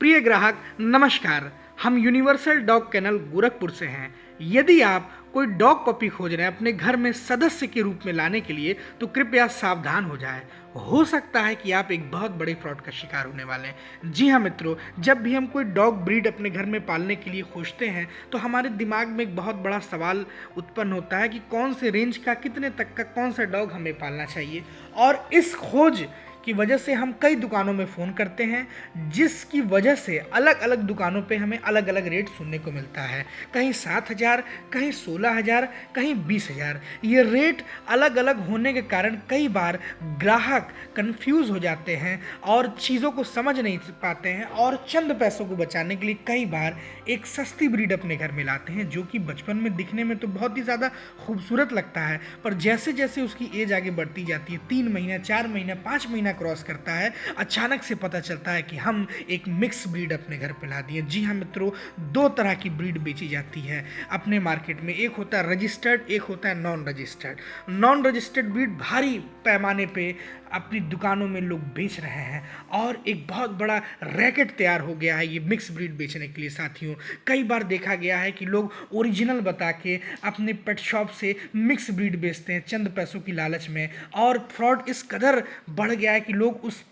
प्रिय ग्राहक नमस्कार। हम यूनिवर्सल डॉग केनल गोरखपुर से हैं। यदि आप कोई डॉग पपी खोज रहे हैं अपने घर में सदस्य के रूप में लाने के लिए तो कृपया सावधान हो जाएं। हो सकता है कि आप एक बहुत बड़े फ्रॉड का शिकार होने वाले हैं। जी हाँ मित्रों, जब भी हम कोई डॉग ब्रीड अपने घर में पालने के लिए खोजते हैं तो हमारे दिमाग में एक बहुत बड़ा सवाल उत्पन्न होता है कि कौन से रेंज का, कितने तक का कौन सा डॉग हमें पालना चाहिए। और इस खोज की वजह से हम कई दुकानों में फ़ोन करते हैं, जिसकी वजह से अलग अलग दुकानों पे हमें अलग अलग रेट सुनने को मिलता है। कहीं 7,000, कहीं 16,000, कहीं 20,000। ये रेट अलग अलग होने के कारण कई बार ग्राहक कंफ्यूज हो जाते हैं और चीज़ों को समझ नहीं पाते हैं और चंद पैसों को बचाने के लिए कई बार एक सस्ती ब्रीड अपने घर में लाते हैं, जो कि बचपन में दिखने में तो बहुत ही ज़्यादा खूबसूरत लगता है, पर जैसे जैसे उसकी एज आगे बढ़ती जाती है, 3 महीना, 4 महीना, 5 महीना क्रॉस करता है, अचानक से पता चलता है कि हम एक मिक्स ब्रीड अपने घर पे ला दिए। जी हाँ मित्रों, 2 तरह की ब्रीड बेची जाती है अपने मार्केट में। एक होता है रजिस्टर्ड, एक होता है non registered. Non registered breed भारी पैमाने पे अपनी दुकानों में लोग बेच रहे हैं और एक बहुत बड़ा रैकेट तैयार हो गया है ये मिक्स ब्रीड बेचने के लिए। साथियों, कई बार देखा गया है कि लोग ओरिजिनल बता के अपने पेट शॉप से मिक्स ब्रीड बेचते हैं चंद पैसों की लालच में, और फ्रॉड इस कदर बढ़ गया है कि लोग उस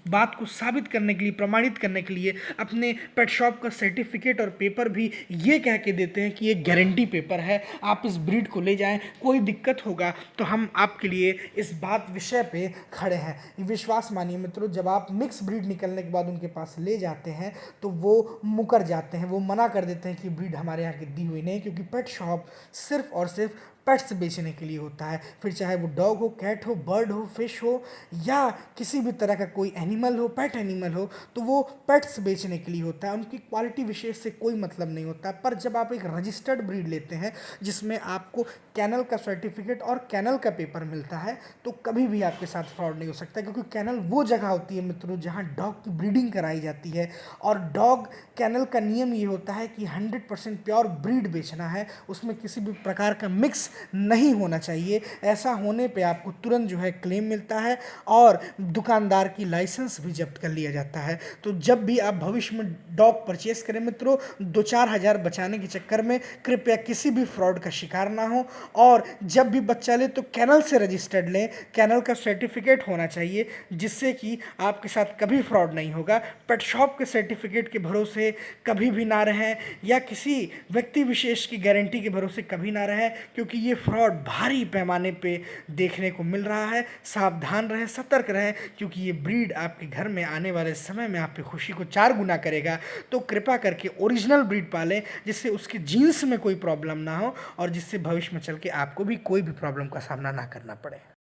बात को साबित करने के लिए, प्रमाणित करने के लिए अपने पेट शॉप का सर्टिफिकेट और पेपर भी ये कह के देते हैं कि ये गारंटी पेपर है, आप इस ब्रीड को ले जाएं, कोई दिक्कत होगा तो हम आपके लिए इस बात विषय पे खड़े हैं। विश्वास मानिए मित्रों, जब आप मिक्स ब्रीड निकलने के बाद उनके पास ले जाते हैं तो वो मुकर जाते हैं, वो मना कर देते हैं कि ब्रीड हमारे यहाँ की दी हुई नहीं, क्योंकि पेट शॉप सिर्फ और सिर्फ पेट्स बेचने के लिए होता है। फिर चाहे वो डॉग हो, कैट हो, बर्ड हो, फिश हो या किसी भी तरह का कोई एनिमल हो, पेट एनिमल हो, तो वो पेट्स बेचने के लिए होता है। उनकी क्वालिटी विशेष से कोई मतलब नहीं होता। पर जब आप एक रजिस्टर्ड ब्रीड लेते हैं जिसमें आपको कैनल का सर्टिफिकेट और कैनल का पेपर मिलता है, तो कभी भी आपके साथ फ्रॉड नहीं हो सकता, क्योंकि कैनल वो जगह होती है मित्रों जहाँ डॉग की ब्रीडिंग कराई जाती है। और डॉग कैनल का नियम ये होता है कि 100% प्योर ब्रीड बेचना है, उसमें किसी भी प्रकार का मिक्स नहीं होना चाहिए। ऐसा होने पे आपको तुरंत जो है क्लेम मिलता है और दुकानदार की लाइसेंस भी जब्त कर लिया जाता है। तो जब भी आप भविष्य में डॉग परचेस करें मित्रों, 2-4 हज़ार बचाने के चक्कर में कृपया किसी भी फ्रॉड का शिकार ना हो। और जब भी बच्चा ले तो कैनल से रजिस्टर्ड लें, कैनल का सर्टिफिकेट होना चाहिए, जिससे कि आपके साथ कभी फ्रॉड नहीं होगा। पेट शॉप के सर्टिफिकेट के भरोसे कभी भी ना रहें या किसी व्यक्ति विशेष की गारंटी के भरोसे कभी ना रहें, क्योंकि ये फ्रॉड भारी पैमाने पे देखने को मिल रहा है। सावधान रहें, सतर्क रहें, क्योंकि ये ब्रीड आपके घर में आने वाले समय में आपकी खुशी को 4 गुना करेगा। तो कृपा करके ओरिजिनल ब्रीड पालें, जिससे उसके जीन्स में कोई प्रॉब्लम ना हो और जिससे भविष्य में चल के आपको भी कोई भी प्रॉब्लम का सामना ना करना पड़े।